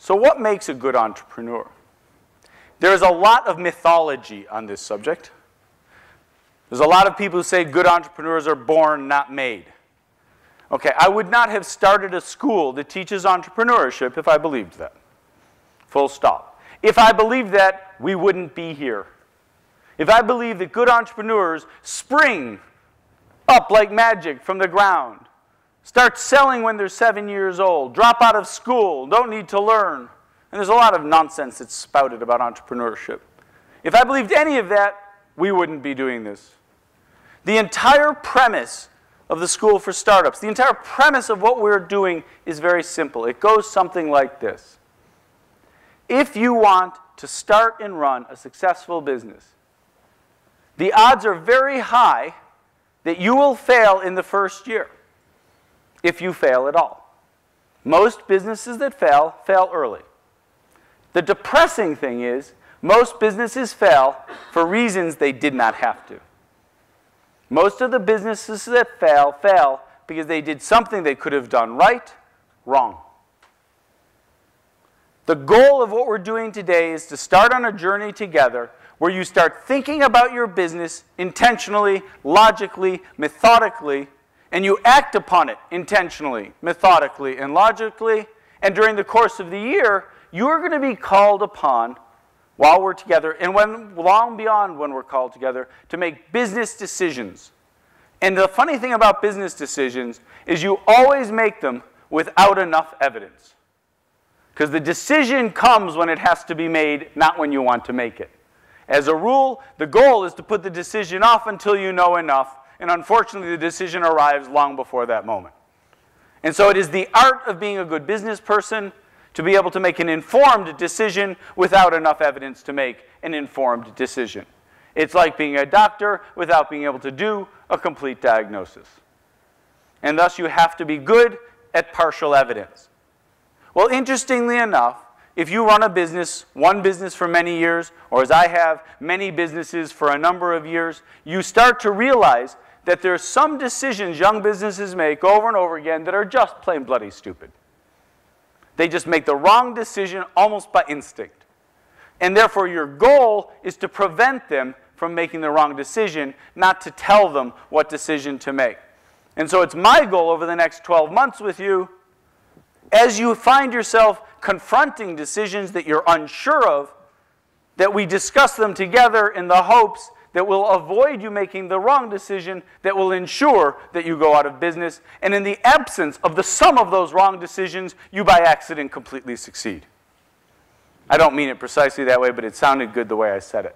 So what makes a good entrepreneur? There's a lot of mythology on this subject. There's a lot of people who say good entrepreneurs are born, not made. Okay, I would not have started a school that teaches entrepreneurship if I believed that. Full stop. If I believed that, we wouldn't be here. If I believed that good entrepreneurs spring up like magic from the ground, start selling when they're 7 years old, drop out of school, don't need to learn, and there's a lot of nonsense that's spouted about entrepreneurship. If I believed any of that, we wouldn't be doing this. The entire premise of the School for Startups, the entire premise of what we're doing is very simple. It goes something like this. If you want to start and run a successful business, the odds are very high that you will fail in the first year, if you fail at all. Most businesses that fail, fail early. The depressing thing is, most businesses fail for reasons they did not have to. Most of the businesses that fail, fail because they did something they could have done right, wrong. The goal of what we're doing today is to start on a journey together where you start thinking about your business intentionally, logically, methodically, and you act upon it intentionally, methodically, and logically, and during the course of the year, you are going to be called upon while we're together, and long beyond when we're called together, to make business decisions. And the funny thing about business decisions is you always make them without enough evidence. Because the decision comes when it has to be made, not when you want to make it. As a rule, the goal is to put the decision off until you know enough, and unfortunately the decision arrives long before that moment. And so it is the art of being a good business person to be able to make an informed decision without enough evidence to make an informed decision. It's like being a doctor without being able to do a complete diagnosis. And thus you have to be good at partial evidence. Well, interestingly enough, if you run a business, one business for many years, or as I have, many businesses for a number of years, you start to realize that there are some decisions young businesses make over and over again that are just plain bloody stupid. They just make the wrong decision almost by instinct. And therefore, your goal is to prevent them from making the wrong decision, not to tell them what decision to make. And so it's my goal over the next 12 months with you, as you find yourself confronting decisions that you're unsure of, that we discuss them together in the hopes that will avoid you making the wrong decision that will ensure that you go out of business. And in the absence of the sum of those wrong decisions, you by accident completely succeed. I don't mean it precisely that way, but it sounded good the way I said it.